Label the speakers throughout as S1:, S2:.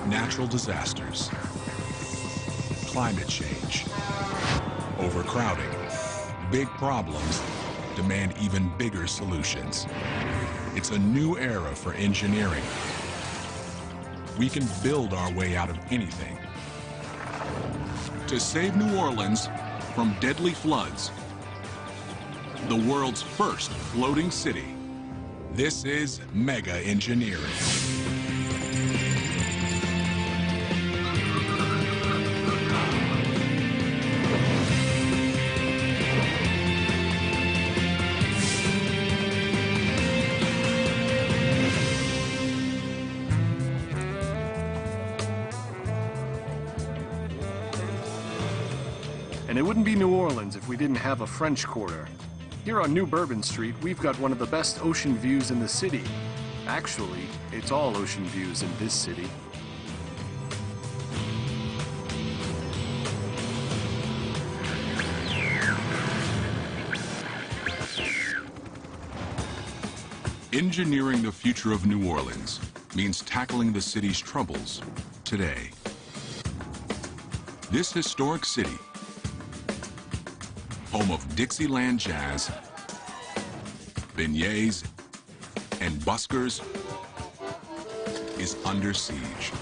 S1: Natural disasters, climate change, overcrowding. Big problems demand even bigger solutions. It's a new era for engineering. We can build our way out of anything. To save New Orleans from deadly floods, the world's first floating city, this is Mega Engineering.
S2: And it wouldn't be New Orleans if we didn't have a French Quarter. Here on New Bourbon Street, we've got one of the best ocean views in the city. Actually, it's all ocean views in this city.
S1: Engineering the future of New Orleans means tackling the city's troubles today. This historic city, home of Dixieland jazz, beignets, and buskers, is under siege.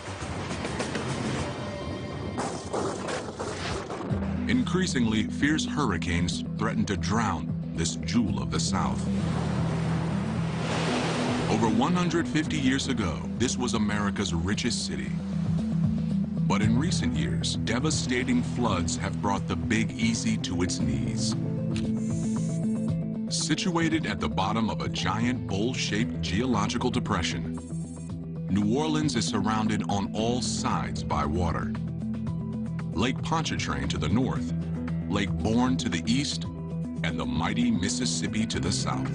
S1: Increasingly, fierce hurricanes threaten to drown this jewel of the South. Over 150 years ago, this was America's richest city. But in recent years, devastating floods have brought the Big Easy to its knees. Situated at the bottom of a giant bowl-shaped geological depression, New Orleans is surrounded on all sides by water. Lake Pontchartrain to the north, Lake Borgne to the east, and the mighty Mississippi to the south.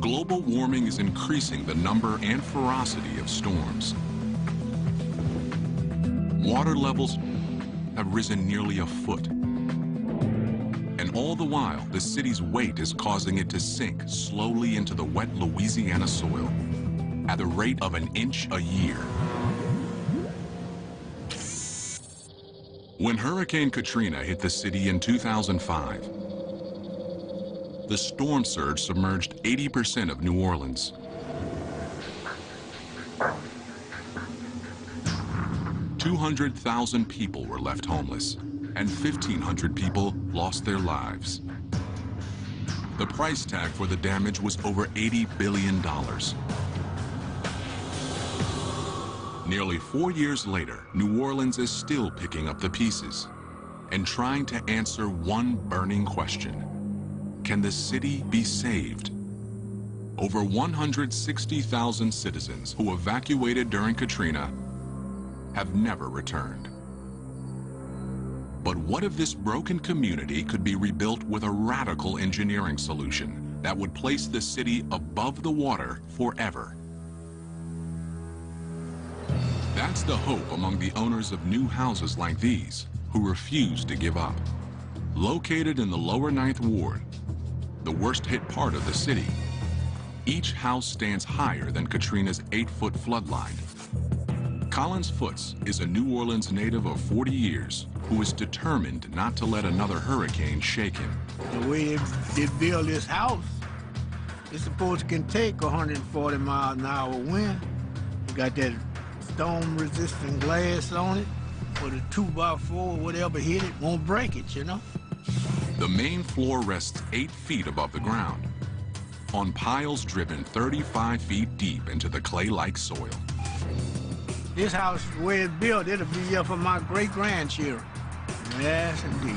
S1: Global warming is increasing the number and ferocity of storms. Water levels have risen nearly a foot. And all the while, the city's weight is causing it to sink slowly into the wet Louisiana soil at the rate of an inch a year. When Hurricane Katrina hit the city in 2005, the storm surge submerged 80% of New Orleans. 200,000 people were left homeless, and 1,500 people lost their lives. The price tag for the damage was over $80 billion. Nearly 4 years later, New Orleans is still picking up the pieces and trying to answer one burning question. Can the city be saved? Over 160,000 citizens who evacuated during Katrina have never returned. But what if this broken community could be rebuilt with a radical engineering solution that would place the city above the water forever? That's the hope among the owners of new houses like these who refuse to give up. Located in the lower 9th Ward, the worst hit part of the city, each house stands higher than Katrina's 8-foot floodline. Collins Foots is a New Orleans native of 40 years who is determined not to let another hurricane shake him.
S3: The way they build this house, it's supposed to can take 140 miles an hour wind. You got that storm-resistant glass on it, with a 2x4, whatever hit it, won't break it, you know?
S1: The main floor rests 8 feet above the ground, on piles driven 35 feet deep into the clay-like soil.
S3: This house, the way it's built, it'll be here for my great-grandchildren. Yes, indeed.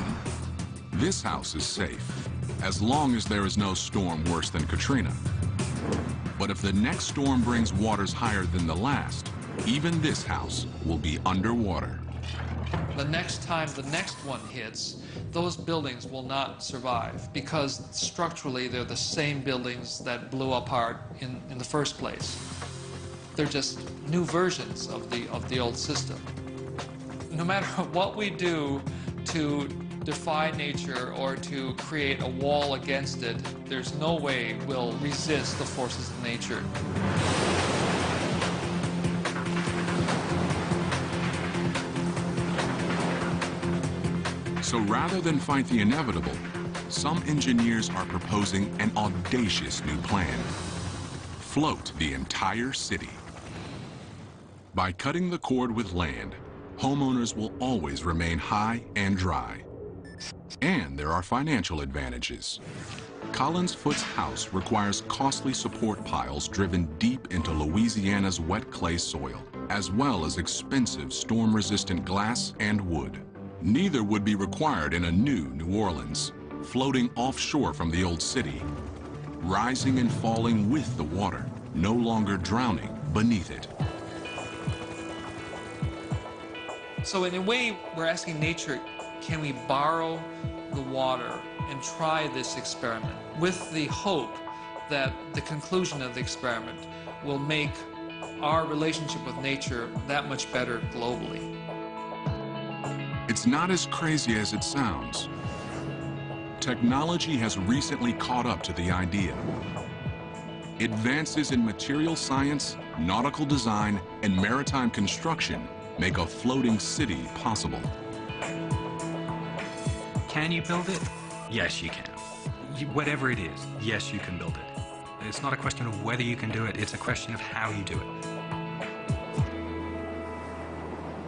S1: This house is safe, as long as there is no storm worse than Katrina. But if the next storm brings waters higher than the last, even this house will be underwater.
S4: The next time the next one hits, those buildings will not survive because structurally they're the same buildings that blew apart in the first place. They're just new versions of the old system. No matter what we do to defy nature or to create a wall against it, there's no way we'll resist the forces of nature.
S1: So rather than fight the inevitable, some engineers are proposing an audacious new plan. Float the entire city. By cutting the cord with land, homeowners will always remain high and dry. And there are financial advantages. Collins Foot's house requires costly support piles driven deep into Louisiana's wet clay soil, as well as expensive storm-resistant glass and wood. Neither would be required in a new New Orleans, floating offshore from the old city, rising and falling with the water, no longer drowning beneath it.
S4: So in a way, we're asking nature, can we borrow the water and try this experiment with the hope that the conclusion of the experiment will make our relationship with nature that much better globally?
S1: It's not as crazy as it sounds. Technology has recently caught up to the idea. Advances in material science, nautical design, and maritime construction make a floating city possible.
S5: Can you build it? Yes, you can. Whatever it is, yes, you can build it. It's not a question of whether you can do it, it's a question of how you do it.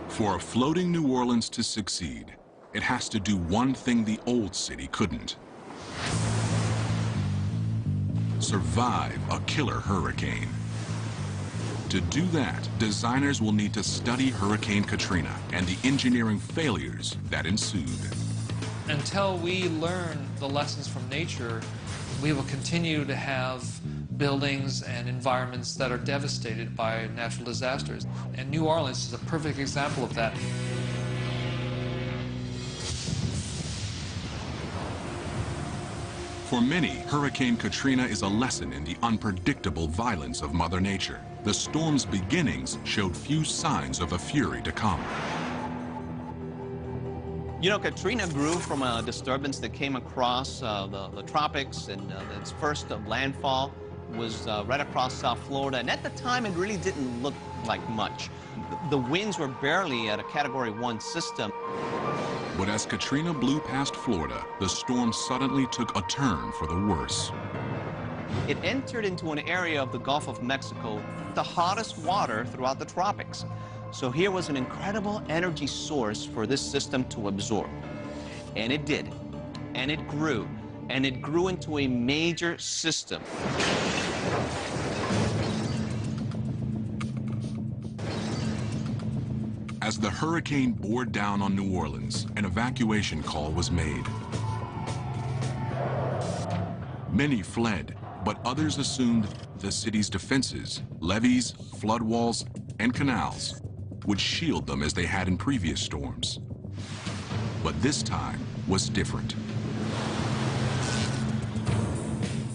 S1: For a floating New Orleans to succeed, it has to do one thing the old city couldn't. Survive a killer hurricane. To do that, designers will need to study Hurricane Katrina and the engineering failures that ensued.
S4: Until we learn the lessons from nature, we will continue to have buildings and environments that are devastated by natural disasters. And New Orleans is a perfect example of that.
S1: For many, Hurricane Katrina is a lesson in the unpredictable violence of Mother Nature. The storm's beginnings showed few signs of a fury to come.
S6: You know, Katrina grew from a disturbance that came across the tropics, and its first landfall was right across South Florida. And at the time, it really didn't look like much. The winds were barely at a Category 1 system.
S1: But as Katrina blew past Florida, the storm suddenly took a turn for the worse.
S6: It entered into an area of the Gulf of Mexico, the hottest water throughout the tropics. So here was an incredible energy source for this system to absorb. And it did. And it grew. And it grew into a major system.
S1: As the hurricane bore down on New Orleans, an evacuation call was made. Many fled, but others assumed the city's defenses, levees, flood walls, and canals would shield them as they had in previous storms. But this time was different.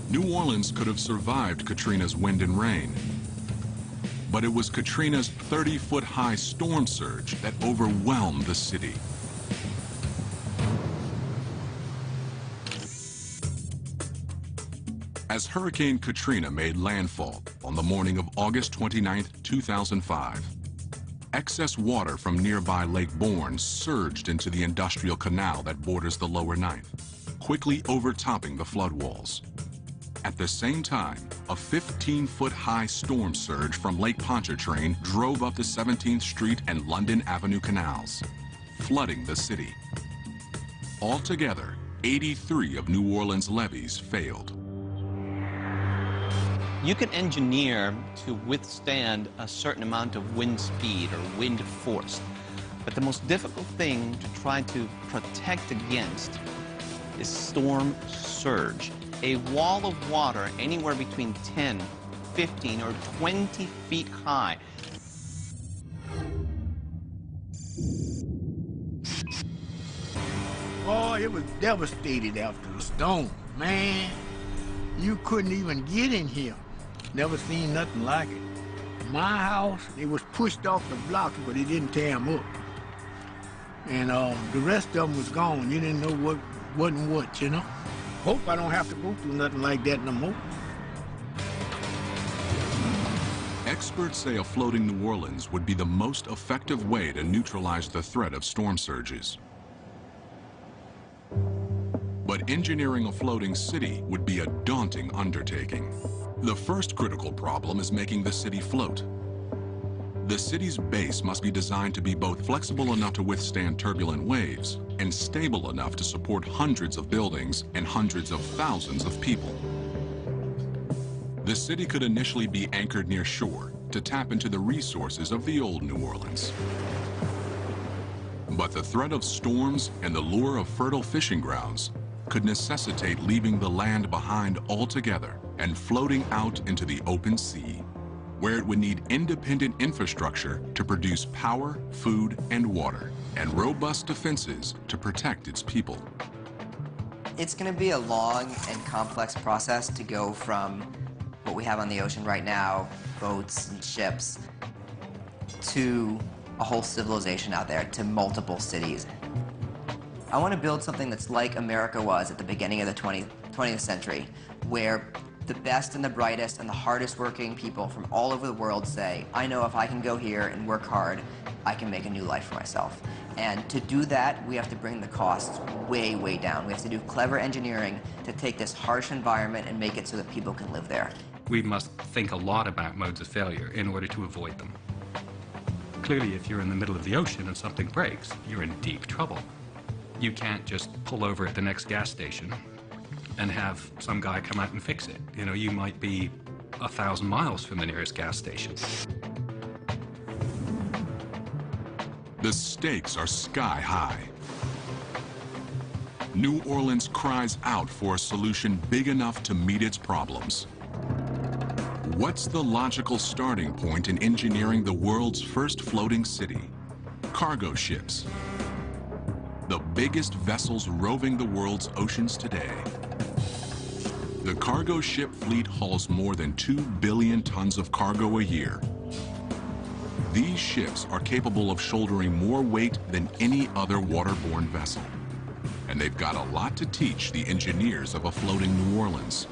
S1: New Orleans could have survived Katrina's wind and rain, but it was Katrina's 30-foot-high storm surge that overwhelmed the city. As Hurricane Katrina made landfall on the morning of August 29, 2005, excess water from nearby Lake Borgne surged into the industrial canal that borders the lower Ninth, quickly overtopping the flood walls. At the same time, a 15-foot-high storm surge from Lake Pontchartrain drove up the 17th Street and London Avenue canals, flooding the city. Altogether, 83 of New Orleans' levees failed.
S6: You can engineer to withstand a certain amount of wind speed or wind force, but the most difficult thing to try to protect against is storm surge. A wall of water anywhere between 10, 15, or 20 feet high.
S3: Oh, it was devastated after the storm, man. You couldn't even get in here. Never seen nothing like it. My house, it was pushed off the blocks, but it didn't tear them up. And the rest of them was gone. You didn't know what wasn't what, you know? Hope I don't have to go through nothing like that no more.
S1: Experts say a floating New Orleans would be the most effective way to neutralize the threat of storm surges. But engineering a floating city would be a daunting undertaking. The first critical problem is making the city float. The city's base must be designed to be both flexible enough to withstand turbulent waves and stable enough to support hundreds of buildings and hundreds of thousands of people. The city could initially be anchored near shore to tap into the resources of the old New Orleans. But the threat of storms and the lure of fertile fishing grounds could necessitate leaving the land behind altogether and floating out into the open sea, where it would need independent infrastructure to produce power, food, and water, and robust defenses to protect its people.
S7: It's going to be a long and complex process to go from what we have on the ocean right now, boats and ships, to a whole civilization out there, to multiple cities. I want to build something that's like America was at the beginning of the 20th century, where the best and the brightest and the hardest working people from all over the world say, I know if I can go here and work hard, I can make a new life for myself. And to do that, we have to bring the costs way, way down. We have to do clever engineering to take this harsh environment and make it so that people can live there.
S5: We must think a lot about modes of failure in order to avoid them. Clearly, if you're in the middle of the ocean and something breaks, you're in deep trouble. You can't just pull over at the next gas station and have some guy come out and fix it. You know, you might be 1,000 miles from the nearest gas station.
S1: The stakes are sky high. New Orleans cries out for a solution big enough to meet its problems. What's the logical starting point in engineering the world's first floating city? Cargo ships. The biggest vessels roving the world's oceans today. The cargo ship fleet hauls more than 2 billion tons of cargo a year. These ships are capable of shouldering more weight than any other waterborne vessel. And they've got a lot to teach the engineers of a floating New Orleans.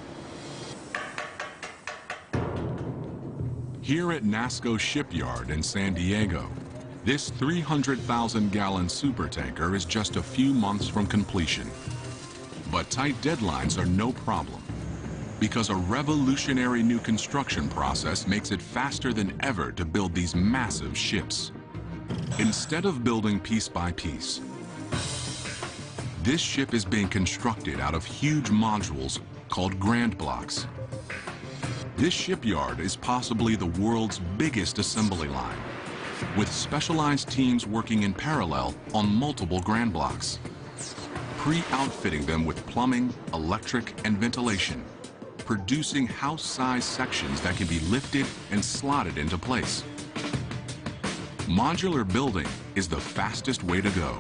S1: Here at NASSCO Shipyard in San Diego, this 300,000-gallon supertanker is just a few months from completion. But tight deadlines are no problem, because a revolutionary new construction process makes it faster than ever to build these massive ships. Instead of building piece by piece, this ship is being constructed out of huge modules called grand blocks. This shipyard is possibly the world's biggest assembly line, with specialized teams working in parallel on multiple grand blocks, pre-outfitting them with plumbing, electric, and ventilation, producing house-sized sections that can be lifted and slotted into place. Modular building is the fastest way to go,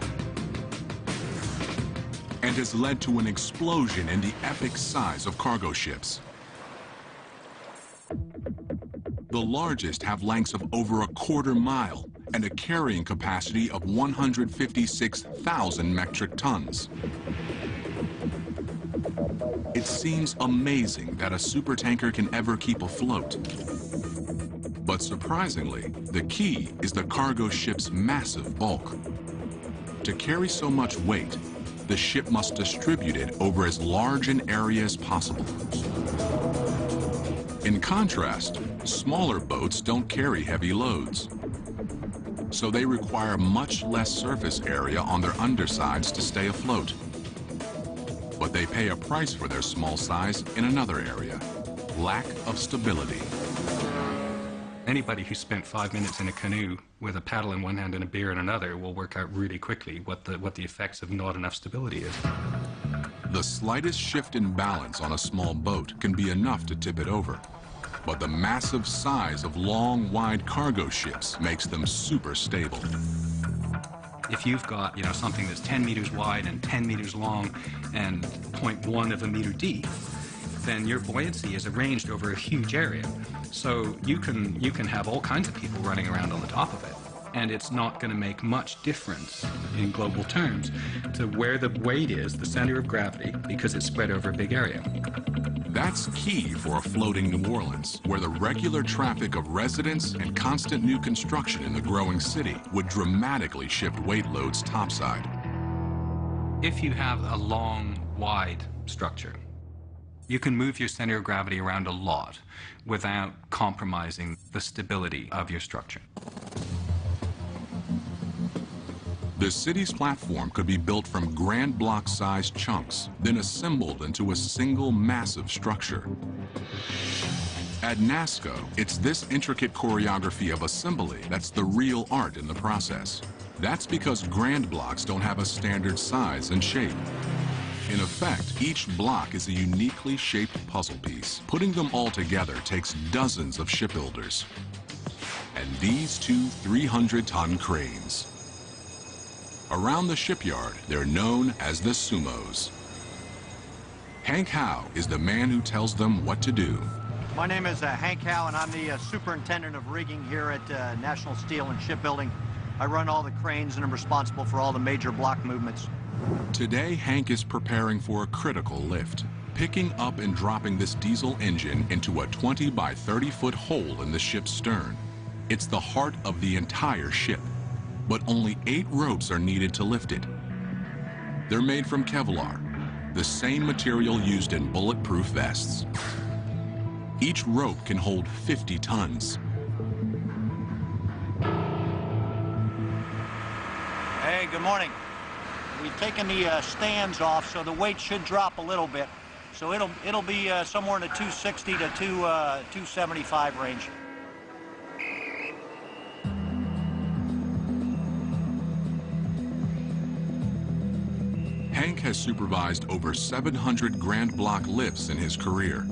S1: and has led to an explosion in the epic size of cargo ships. The largest have lengths of over a quarter mile and a carrying capacity of 156,000 metric tons. It seems amazing that a supertanker can ever keep afloat. But surprisingly, the key is the cargo ship's massive bulk. To carry so much weight, the ship must distribute it over as large an area as possible. In contrast, smaller boats don't carry heavy loads, so they require much less surface area on their undersides to stay afloat. But they pay a price for their small size in another area: lack of stability.
S5: Anybody who spent 5 minutes in a canoe with a paddle in one hand and a beer in another will work out really quickly what the effects of not enough stability is.
S1: The slightest shift in balance on a small boat can be enough to tip it over. But the massive size of long, wide cargo ships makes them super stable.
S5: If you've got, something that's 10 meters wide and 10 meters long and 0.1 of a meter deep, then your buoyancy is arranged over a huge area. So you can have all kinds of people running around on the top of it, and it's not going to make much difference in global terms to where the weight is, the center of gravity, because it's spread over a big area.
S1: That's key for a floating New Orleans, where the regular traffic of residents and constant new construction in the growing city would dramatically shift weight loads topside.
S5: If you have a long wide structure, you can move your center of gravity around a lot without compromising the stability of your structure.
S1: The city's platform could be built from grand block-sized chunks, then assembled into a single massive structure. At NASCO, it's this intricate choreography of assembly that's the real art in the process. That's because grand blocks don't have a standard size and shape. In effect, each block is a uniquely shaped puzzle piece. Putting them all together takes dozens of shipbuilders. And these two 300-ton cranes. Around the shipyard, they're known as the Sumos. Hank Howe is the man who tells them what to do.
S8: My name is Hank Howe, and I'm the superintendent of rigging here at National Steel and Shipbuilding. I run all the cranes and I'm responsible for all the major block movements.
S1: Today, Hank is preparing for a critical lift, picking up and dropping this diesel engine into a 20 by 30-foot hole in the ship's stern. It's the heart of the entire ship, but only 8 ropes are needed to lift it. They're made from Kevlar, the same material used in bulletproof vests. Each rope can hold 50 tons.
S8: Hey, good morning. We've taken the stands off, so the weight should drop a little bit. So it'll be somewhere in the 260 to 275 range.
S1: Hank has supervised over 700 grand block lifts in his career.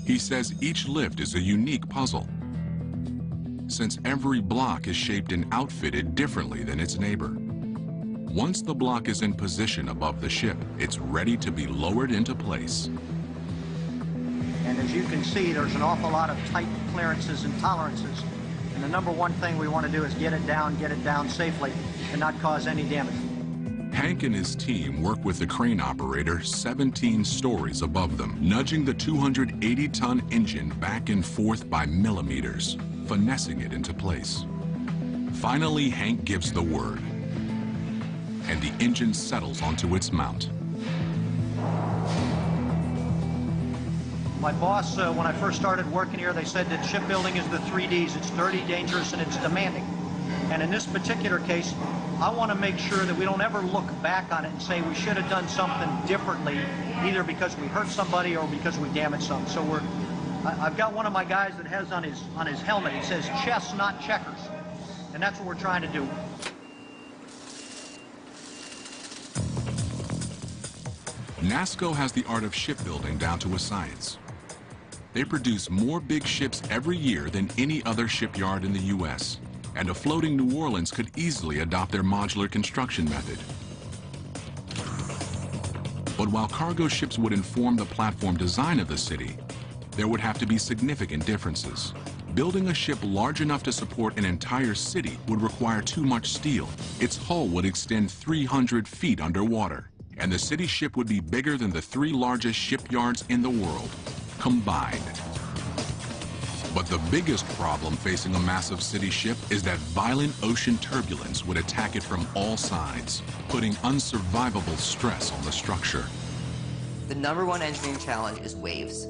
S1: He says each lift is a unique puzzle, since every block is shaped and outfitted differently than its neighbor. Once the block is in position above the ship, it's ready to be lowered into place.
S8: And as you can see, there's an awful lot of tight clearances and tolerances. And the number one thing we want to do is get it down safely and not cause any damage.
S1: Hank and his team work with the crane operator 17 stories above them, nudging the 280-ton engine back and forth by millimeters, finessing it into place. Finally, Hank gives the word, and the engine settles onto its mount.
S8: My boss, when I first started working here, they said that shipbuilding is the 3Ds. It's dirty, dangerous, and it's demanding. And in this particular case, I want to make sure that we don't ever look back on it and say we should have done something differently, either because we hurt somebody or because we damaged something. So I've got one of my guys that has on his helmet, it says chess, not checkers. And that's what we're trying to do.
S1: NASCO has the art of shipbuilding down to a science. They produce more big ships every year than any other shipyard in the U.S., and a floating New Orleans could easily adopt their modular construction method. But while cargo ships would inform the platform design of the city, there would have to be significant differences. Building a ship large enough to support an entire city would require too much steel. Its hull would extend 300 feet underwater, and the city ship would be bigger than the 3 largest shipyards in the world, combined. But the biggest problem facing a massive city ship is that violent ocean turbulence would attack it from all sides, putting unsurvivable stress on the structure.
S7: The number one engineering challenge is waves.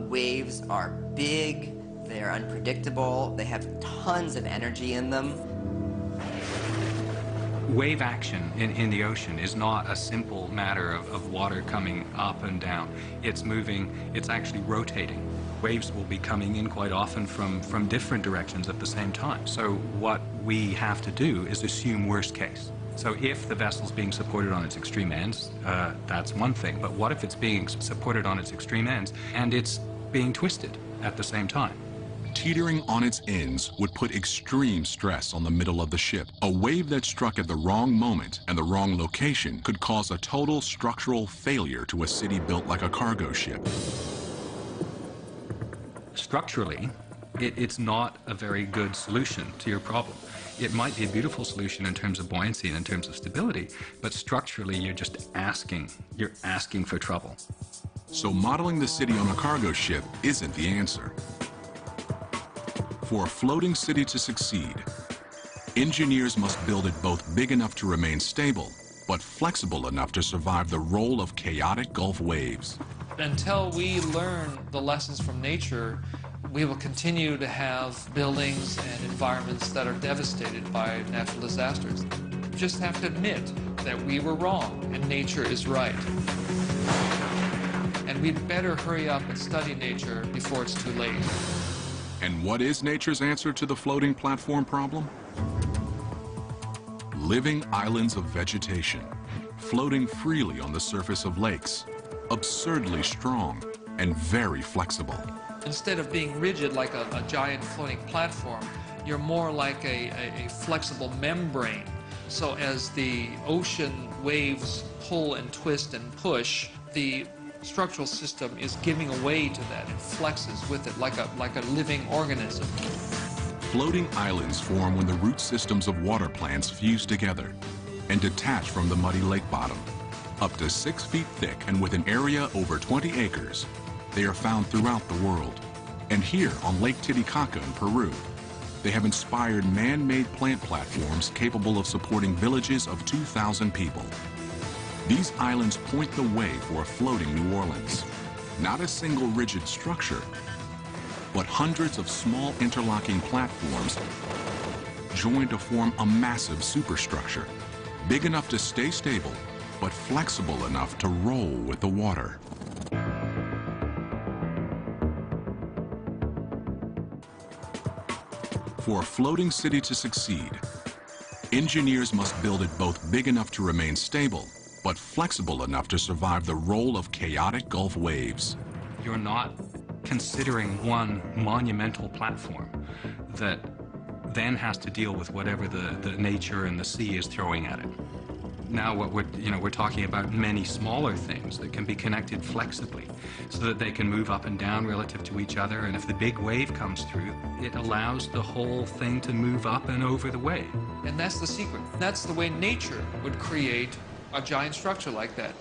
S7: Waves are big, they're unpredictable, they have tons of energy in them.
S5: Wave action in the ocean is not a simple matter of water coming up and down. It's moving, it's actually rotating. Waves will be coming in quite often from different directions at the same time. So what we have to do is assume worst case. So if the vessel's being supported on its extreme ends, that's one thing. But what if it's being supported on its extreme ends and it's being twisted at the same time?
S1: Teetering on its ends would put extreme stress on the middle of the ship. A wave that struck at the wrong moment and the wrong location could cause a total structural failure to a city built like a cargo ship.
S5: Structurally, it's not a very good solution to your problem. It might be a beautiful solution in terms of buoyancy and in terms of stability, but structurally you're just asking for trouble.
S1: So modeling the city on a cargo ship isn't the answer. For a floating city to succeed, engineers must build it both big enough to remain stable but flexible enough to survive the role of chaotic Gulf waves.
S4: Until we learn the lessons from nature, we will continue to have buildings and environments that are devastated by natural disasters. We just have to admit that we were wrong and nature is right. And we'd better hurry up and study nature before it's too late.
S1: And what is nature's answer to the floating platform problem? Living islands of vegetation, floating freely on the surface of lakes, absurdly strong and very flexible.
S4: Instead of being rigid like a giant floating platform, you're more like a flexible membrane. So as the ocean waves pull and twist and push, the structural system is giving away to that and flexes with it like a living organism.
S1: Floating islands form when the root systems of water plants fuse together and detach from the muddy lake bottom. Up to 6 feet thick and with an area over 20 acres, they are found throughout the world. And here on Lake Titicaca in Peru, they have inspired man-made plant platforms capable of supporting villages of 2,000 people. These islands point the way for a floating New Orleans. Not a single rigid structure, but hundreds of small interlocking platforms joined to form a massive superstructure, big enough to stay stable, but flexible enough to roll with the water. For a floating city to succeed, engineers must build it both big enough to remain stable, but flexible enough to survive the roll of chaotic Gulf waves.
S5: You're not considering one monumental platform that then has to deal with whatever the nature and the sea is throwing at it. Now what we're talking about many smaller things that can be connected flexibly so that they can move up and down relative to each other, and if the big wave comes through, it allows the whole thing to move up and over the wave.
S4: And that's the secret. That's the way nature would create a giant structure like that.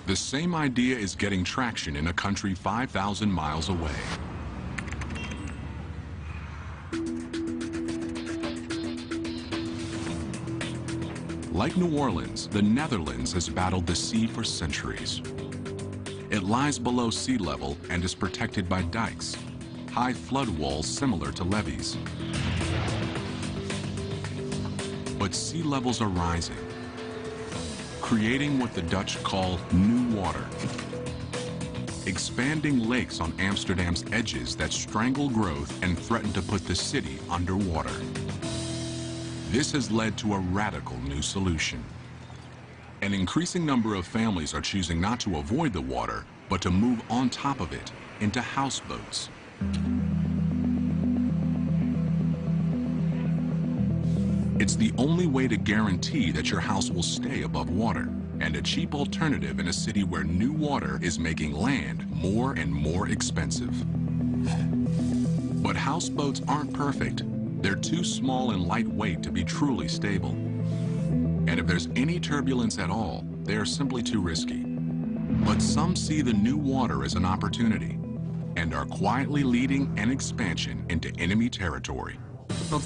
S1: The same idea is getting traction in a country 5,000 miles away. Like New Orleans, the Netherlands has battled the sea for centuries. It lies below sea level and is protected by dikes, high flood walls similar to levees. But sea levels are rising, creating what the Dutch call new water, expanding lakes on Amsterdam's edges that strangle growth and threaten to put the city underwater. This has led to a radical new solution. An increasing number of families are choosing not to avoid the water, but to move on top of it into houseboats. It's the only way to guarantee that your house will stay above water, and a cheap alternative in a city where new water is making land more and more expensive. But houseboats aren't perfect. They're too small and lightweight to be truly stable. And if there's any turbulence at all, they are simply too risky. But some see the new water as an opportunity and are quietly leading an expansion into enemy territory.
S9: Want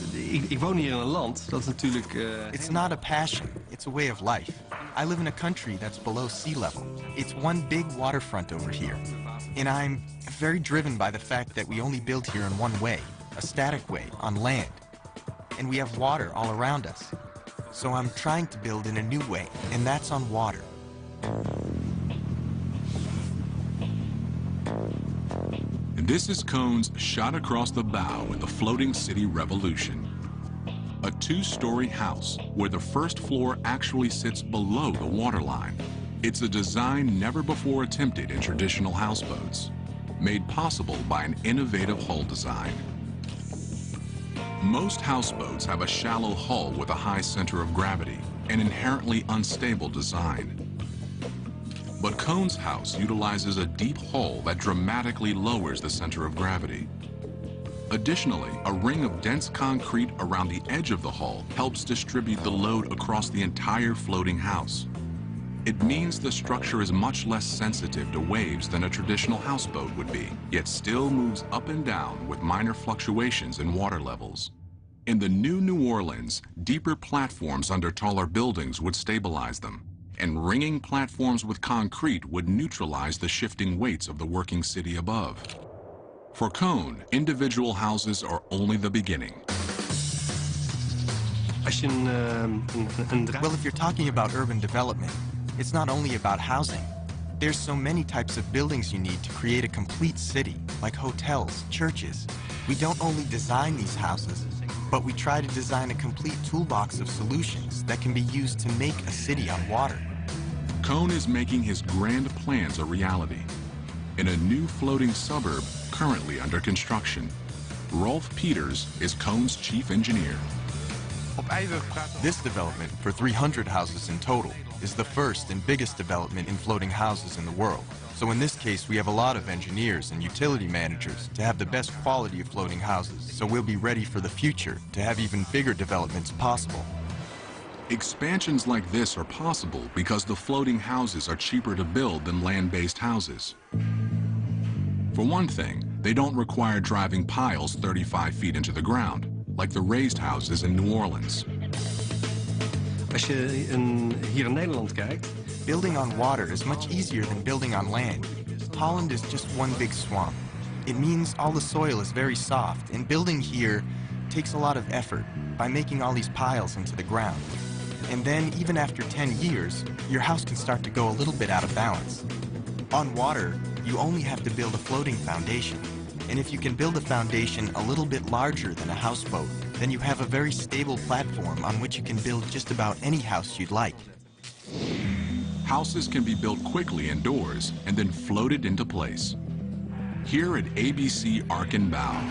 S9: ik woon hier in een land, dat is natuurlijk...
S10: It's not a passion, it's a way of life. I live in a country that's below sea level. It's one big waterfront over here. And I'm very driven by the fact that we only build here in one way, a static way, on land. And we have water all around us. So I'm trying to build in a new way, and that's on water.
S1: This is Cohn's shot across the bow in the floating city revolution. A 2-story house where the first floor actually sits below the waterline. It's a design never before attempted in traditional houseboats, made possible by an innovative hull design. Most houseboats have a shallow hull with a high center of gravity, an inherently unstable design. But Cohn's house utilizes a deep hull that dramatically lowers the center of gravity. Additionally, a ring of dense concrete around the edge of the hull helps distribute the load across the entire floating house. It means the structure is much less sensitive to waves than a traditional houseboat would be, yet still moves up and down with minor fluctuations in water levels. In the new New Orleans, deeper platforms under taller buildings would stabilize them, and ringing platforms with concrete would neutralize the shifting weights of the working city above. For Cone, individual houses are only the beginning.
S10: Well, if you're talking about urban development, it's not only about housing. There's so many types of buildings you need to create a complete city, like hotels, churches. We don't only design these houses, but we try to design a complete toolbox of solutions that can be used to make a city on water.
S1: Cone is making his grand plans a reality. In a new floating suburb currently under construction, Rolf Peters is Cone's chief engineer.
S10: This development, for 300 houses in total, is the first and biggest development in floating houses in the world. So in this case, we have a lot of engineers and utility managers to have the best quality of floating houses, so we'll be ready for the future to have even bigger developments possible.
S1: Expansions like this are possible because the floating houses are cheaper to build than land-based houses. For one thing, they don't require driving piles 35 feet into the ground, like the raised houses in New Orleans.
S9: Als je hier in Nederland kijkt,
S10: building on water is much easier than building on land. Holland is just one big swamp. It means all the soil is very soft, and building here takes a lot of effort by making all these piles into the ground. And then, even after 10 years, your house can start to go a little bit out of balance. On water, you only have to build a floating foundation. And if you can build a foundation a little bit larger than a houseboat, then you have a very stable platform on which you can build just about any house you'd like.
S1: Houses can be built quickly indoors and then floated into place. Here at ABC Ark and Bow,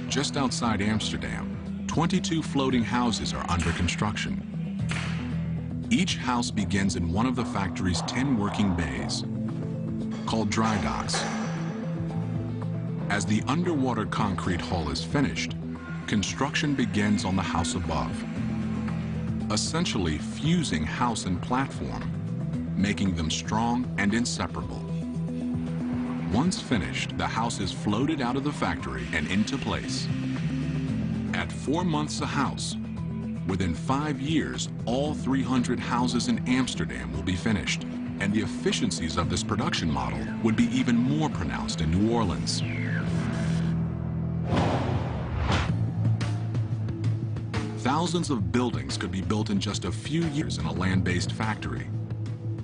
S1: just outside Amsterdam, 22 floating houses are under construction. Each house begins in one of the factory's 10 working bays, called dry docks. As the underwater concrete hull is finished, construction begins on the house above, essentially fusing house and platform, making them strong and inseparable. Once finished, the house is floated out of the factory and into place. At 4 months a house, within 5 years, all 300 houses in Amsterdam will be finished, and the efficiencies of this production model would be even more pronounced in New Orleans. Thousands of buildings could be built in just a few years in a land-based factory,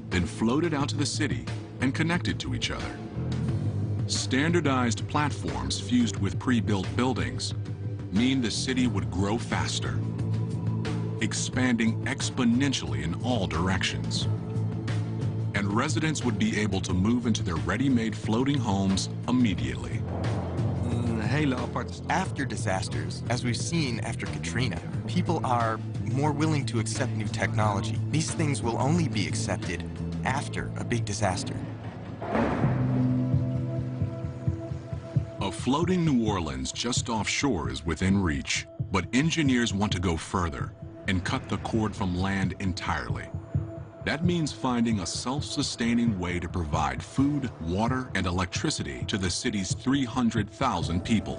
S1: then floated out to the city and connected to each other. Standardized platforms fused with pre-built buildings mean the city would grow faster, expanding exponentially in all directions. And residents would be able to move into their ready-made floating homes immediately.
S10: After disasters, as we've seen after Katrina, people are more willing to accept new technology. These things will only be accepted after a big disaster.
S1: A floating New Orleans just offshore is within reach, but engineers want to go further and cut the cord from land entirely. That means finding a self-sustaining way to provide food, water, and electricity to the city's 300,000 people.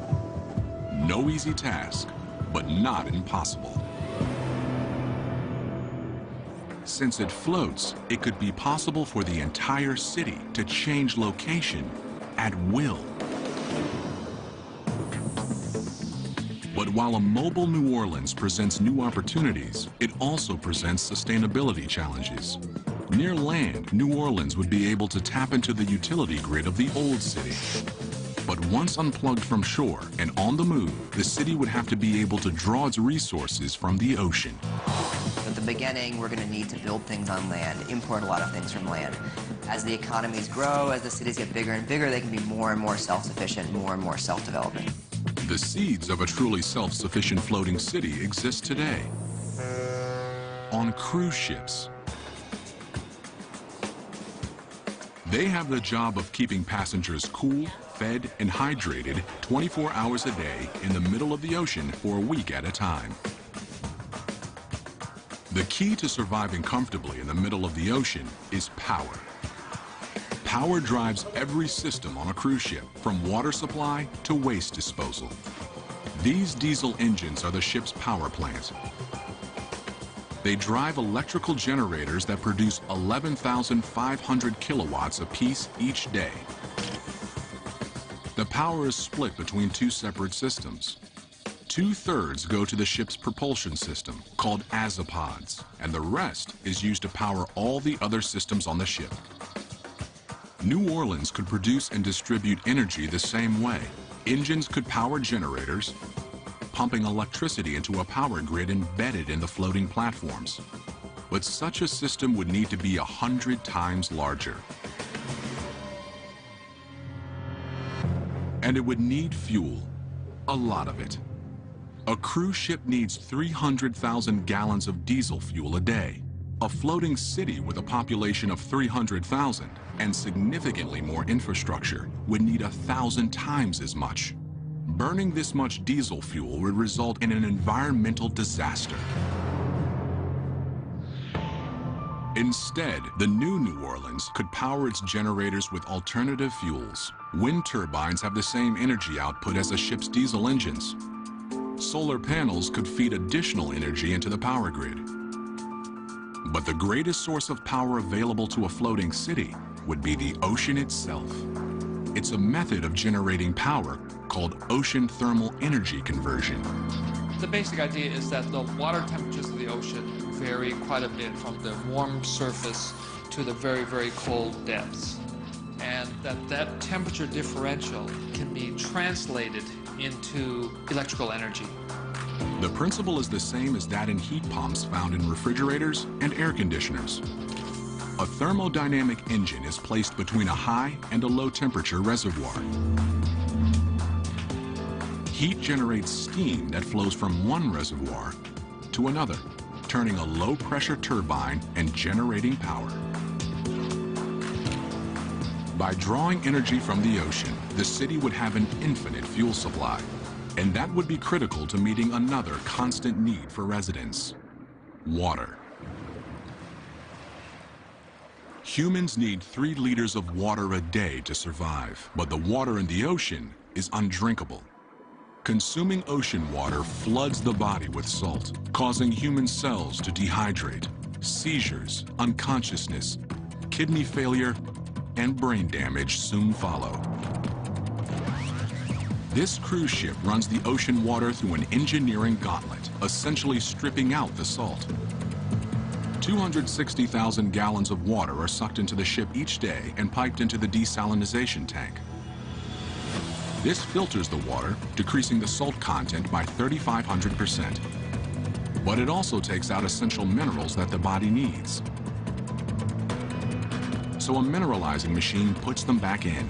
S1: No easy task, but not impossible. Since it floats, it could be possible for the entire city to change location at will. But while a mobile New Orleans presents new opportunities, it also presents sustainability challenges. Near land, New Orleans would be able to tap into the utility grid of the old city. But once unplugged from shore and on the move, the city would have to be able to draw its resources from the ocean.
S7: At the beginning, we're going to need to build things on land, import a lot of things from land. As the economies grow, as the cities get bigger and bigger, they can be more and more self-sufficient, more and more self-developing.
S1: The seeds of a truly self-sufficient floating city exist today on cruise ships. They have the job of keeping passengers cool, fed, and hydrated 24 hours a day in the middle of the ocean for a week at a time. The key to surviving comfortably in the middle of the ocean is power. Power drives every system on a cruise ship, from water supply to waste disposal. These diesel engines are the ship's power plant. They drive electrical generators that produce 11,500 kilowatts apiece each day. The power is split between two separate systems. 2/3 go to the ship's propulsion system, called azipods, and the rest is used to power all the other systems on the ship. New Orleans could produce and distribute energy the same way. Engines could power generators, pumping electricity into a power grid embedded in the floating platforms. But such a system would need to be 100 times larger. And it would need fuel, a lot of it. A cruise ship needs 300,000 gallons of diesel fuel a day. A floating city with a population of 300,000 and significantly more infrastructure would need 1,000 times as much. Burning this much diesel fuel would result in an environmental disaster. Instead, the New Orleans could power its generators with alternative fuels. Wind turbines have the same energy output as a ship's diesel engines. Solar panels could feed additional energy into the power grid. But the greatest source of power available to a floating city would be the ocean itself. It's a method of generating power called ocean thermal energy conversion.
S4: The basic idea is that the water temperatures of the ocean vary quite a bit from the warm surface to the very, very cold depths. And that temperature differential can be translated into electrical energy.
S1: The principle is the same as that in heat pumps found in refrigerators and air conditioners. A thermodynamic engine is placed between a high and a low temperature reservoir. Heat generates steam that flows from one reservoir to another, turning a low pressure turbine and generating power. By drawing energy from the ocean, the city would have an infinite fuel supply, and that would be critical to meeting another constant need for residents: water. Humans need 3 liters of water a day to survive, but the water in the ocean is undrinkable. Consuming ocean water floods the body with salt, causing human cells to dehydrate. Seizures, unconsciousness, kidney failure, and brain damage soon follow. This cruise ship runs the ocean water through an engineering gauntlet, essentially stripping out the salt. 260,000 gallons of water are sucked into the ship each day and piped into the desalinization tank. This filters the water, decreasing the salt content by 3,500%. But it also takes out essential minerals that the body needs. So a mineralizing machine puts them back in.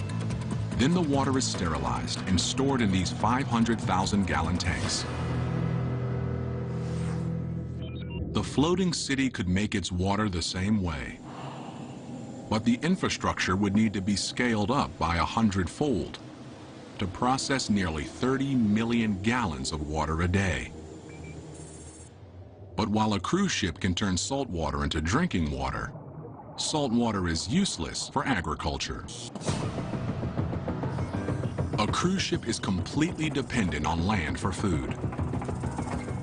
S1: Then the water is sterilized and stored in these 500,000 gallon tanks. The floating city could make its water the same way. But the infrastructure would need to be scaled up by 100-fold to process nearly 30 million gallons of water a day. But while a cruise ship can turn salt water into drinking water, salt water is useless for agriculture. A cruise ship is completely dependent on land for food.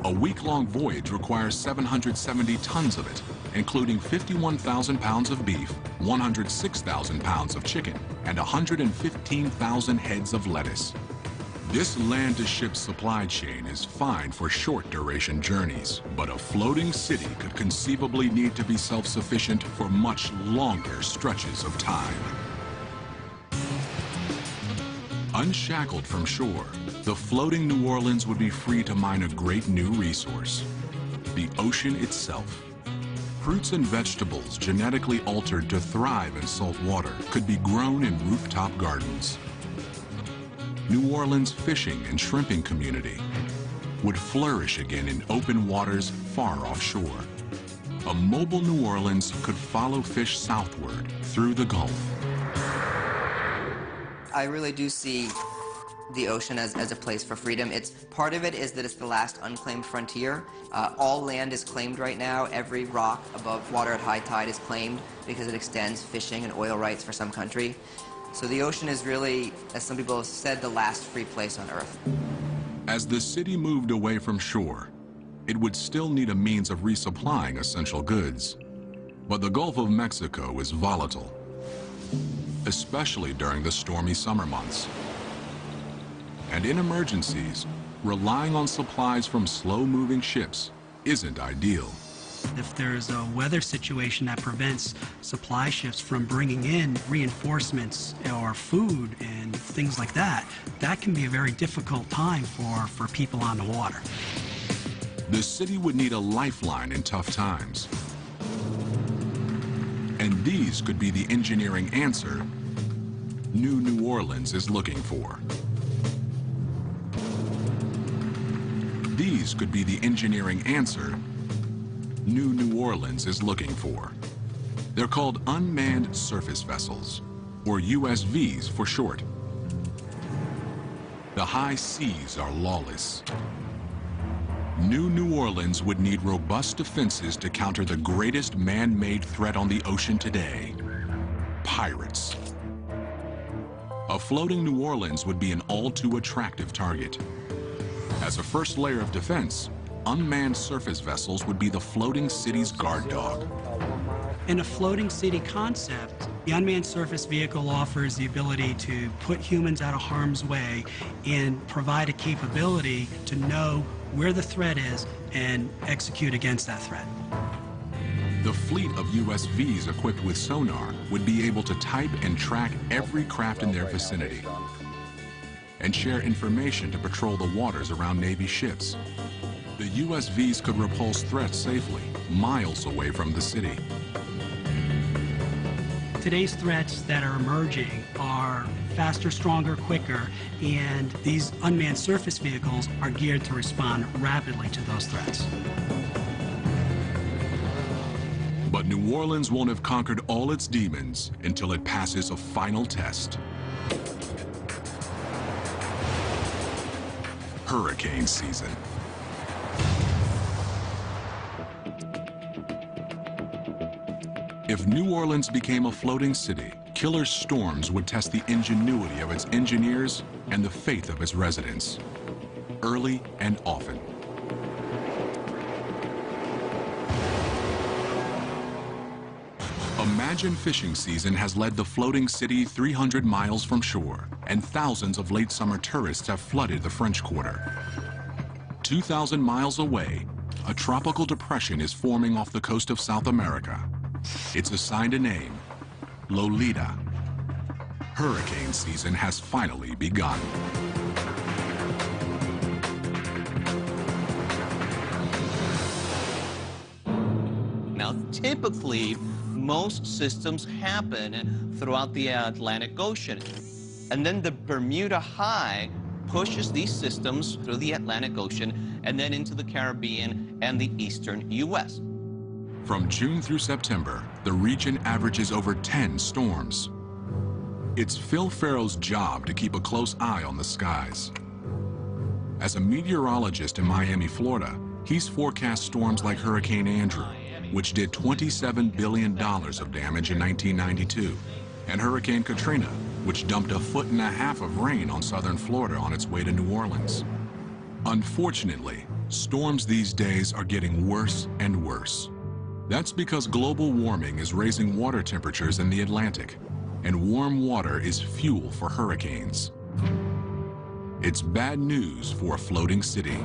S1: A week-long voyage requires 770 tons of it, including 51,000 pounds of beef, 106,000 pounds of chicken, and 115,000 heads of lettuce. This land-to-ship supply chain is fine for short-duration journeys, but a floating city could conceivably need to be self-sufficient for much longer stretches of time. Unshackled from shore, the floating New Orleans would be free to mine a great new resource: the ocean itself. Fruits and vegetables genetically altered to thrive in salt water could be grown in rooftop gardens. New Orleans' fishing and shrimping community would flourish again in open waters far offshore. A mobile New Orleans could follow fish southward through the Gulf.
S7: I really do see the ocean as a place for freedom. Part of it is that it's the last unclaimed frontier. All land is claimed right now. Every rock above water at high tide is claimed because it extends fishing and oil rights for some country. So the ocean is really, as some people have said, the last free place on Earth.
S1: As the city moved away from shore, it would still need a means of resupplying essential goods. But the Gulf of Mexico is volatile, especially during the stormy summer months. And in emergencies, relying on supplies from slow-moving ships isn't ideal.
S11: If there's a weather situation that prevents supply ships from bringing in reinforcements or food and things like that, that can be a very difficult time for people on the water.
S1: The city would need a lifeline in tough times. And these could be the engineering answer New Orleans is looking for. These could be the engineering answer New Orleans is looking for. They're called unmanned surface vessels, or USVs for short. The high seas are lawless. New Orleans would need robust defenses to counter the greatest man-made threat on the ocean today: pirates. A floating New Orleans would be an all-too-attractive target. As a first layer of defense, unmanned surface vessels would be the floating city's guard dog.
S11: In a floating city concept, the unmanned surface vehicle offers the ability to put humans out of harm's way and provide a capability to know where the threat is and execute against that threat.
S1: The fleet of USVs equipped with sonar would be able to type and track every craft in their vicinity and share information to patrol the waters around Navy ships. The USVs could repulse threats safely, miles away from the city.
S11: Today's threats that are emerging are faster, stronger, quicker, and these unmanned surface vehicles are geared to respond rapidly to those threats.
S1: But New Orleans won't have conquered all its demons until it passes a final test. Hurricane season. If New Orleans became a floating city, killer storms would test the ingenuity of its engineers and the faith of its residents, early and often. Imagine fishing season has led the floating city 300 miles from shore, and thousands of late summer tourists have flooded the French Quarter. 2,000 miles away, a tropical depression is forming off the coast of South America. It's assigned a name: Lolita. Hurricane season has finally begun.
S6: Now, typically, most systems happen throughout the Atlantic Ocean. And then the Bermuda High pushes these systems through the Atlantic Ocean and then into the Caribbean and the eastern U.S.
S1: From June through September, the region averages over 10 storms. It's Phil Farrow's job to keep a close eye on the skies. As a meteorologist in Miami, Florida, he's forecast storms like Hurricane Andrew, which did $27 billion of damage in 1992, and Hurricane Katrina, which dumped 1.5 feet of rain on southern Florida on its way to New Orleans. Unfortunately, storms these days are getting worse and worse. That's because global warming is raising water temperatures in the Atlantic, and warm water is fuel for hurricanes. It's bad news for a floating city.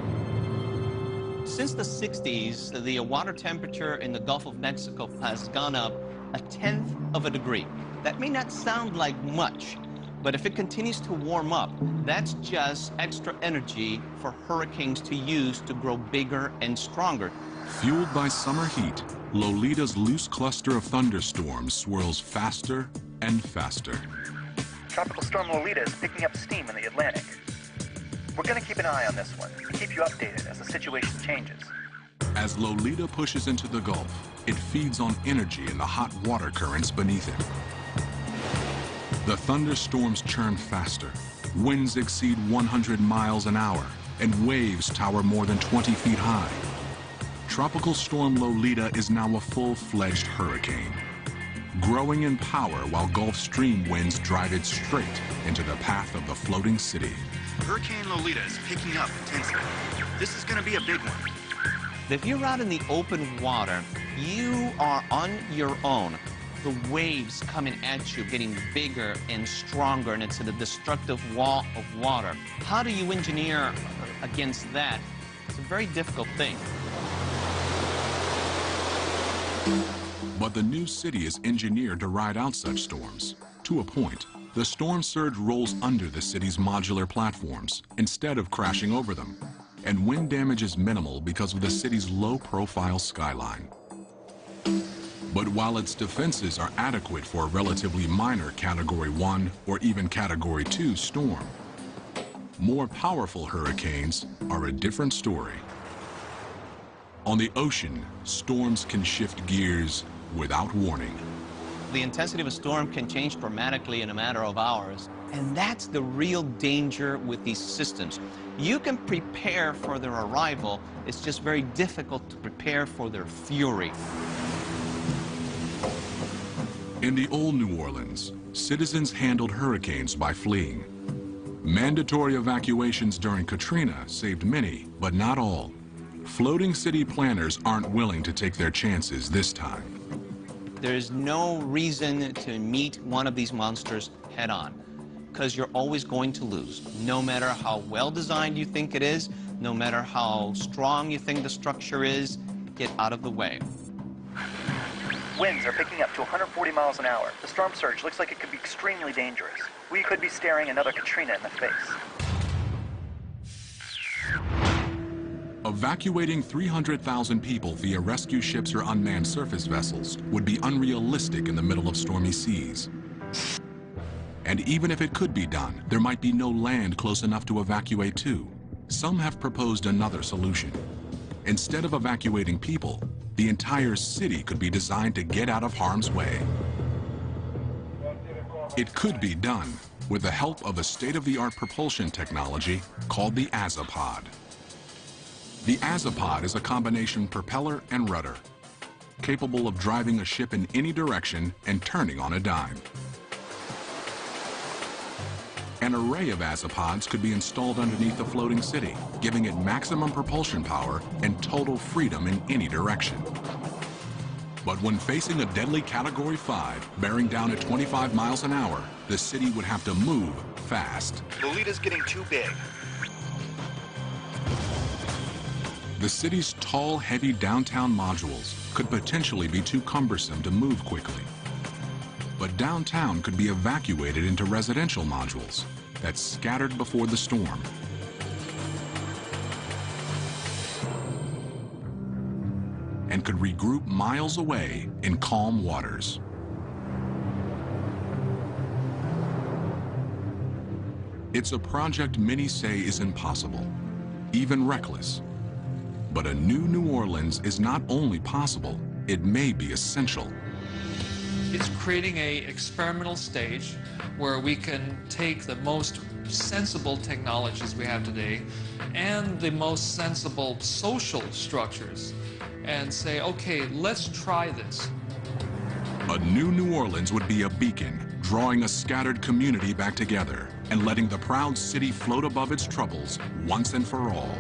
S6: Since the 60s, the water temperature in the Gulf of Mexico has gone up 1/10 of a degree. That may not sound like much, but if it continues to warm up, that's just extra energy for hurricanes to use to grow bigger and stronger.
S1: Fueled by summer heat, Lolita's loose cluster of thunderstorms swirls faster and faster.
S12: Tropical Storm Lolita is picking up steam in the Atlantic. We're going to keep an eye on this one and keep you updated as the situation changes.
S1: As Lolita pushes into the Gulf, it feeds on energy in the hot water currents beneath it. The thunderstorms churn faster, winds exceed 100 miles an hour, and waves tower more than 20 feet high. Tropical Storm Lolita is now a full-fledged hurricane, growing in power while Gulf Stream winds drive it straight into the path of the floating city.
S13: Hurricane Lolita is picking up intensity. This is going to be a big one.
S6: If you're out in the open water, you are on your own. The waves coming at you, getting bigger and stronger, and it's a destructive wall of water. How do you engineer against that? It's a very difficult thing.
S1: But the new city is engineered to ride out such storms. To a point, the storm surge rolls under the city's modular platforms instead of crashing over them. And wind damage is minimal because of the city's low-profile skyline. But while its defenses are adequate for a relatively minor Category 1 or even Category 2 storm, more powerful hurricanes are a different story. On the ocean, storms can shift gears without warning.
S6: The intensity of a storm can change dramatically in a matter of hours, and that's the real danger with these systems. You can prepare for their arrival, it's just very difficult to prepare for their fury.
S1: In the old New Orleans, citizens handled hurricanes by fleeing. Mandatory evacuations during Katrina saved many, but not all. Floating city planners aren't willing to take their chances this time.
S6: There is no reason to meet one of these monsters head-on, because you're always going to lose. No matter how well-designed you think it is, no matter how strong you think the structure is, get out of the way.
S12: Winds are picking up to 140 miles an hour. The storm surge looks like it could be extremely dangerous. We could be staring another Katrina in the face.
S1: Evacuating 300,000 people via rescue ships or unmanned surface vessels would be unrealistic in the middle of stormy seas. And even if it could be done, there might be no land close enough to evacuate to. Some have proposed another solution. Instead of evacuating people, the entire city could be designed to get out of harm's way. It could be done with the help of a state-of-the-art propulsion technology called the Azipod. The Azipod is a combination propeller and rudder, capable of driving a ship in any direction and turning on a dime. An array of Azipods could be installed underneath the floating city, giving it maximum propulsion power and total freedom in any direction. But when facing a deadly Category 5, bearing down at 25 miles an hour, the city would have to move fast.
S13: Lolita's getting too big.
S1: The city's tall, heavy downtown modules could potentially be too cumbersome to move quickly. But downtown could be evacuated into residential modules that scattered before the storm. And could regroup miles away in calm waters. It's a project many say is impossible, even reckless. But a new New Orleans is not only possible, it may be essential.
S4: It's creating an experimental stage where we can take the most sensible technologies we have today and the most sensible social structures and say, okay, let's try this.
S1: A new New Orleans would be a beacon, drawing a scattered community back together and letting the proud city float above its troubles once and for all.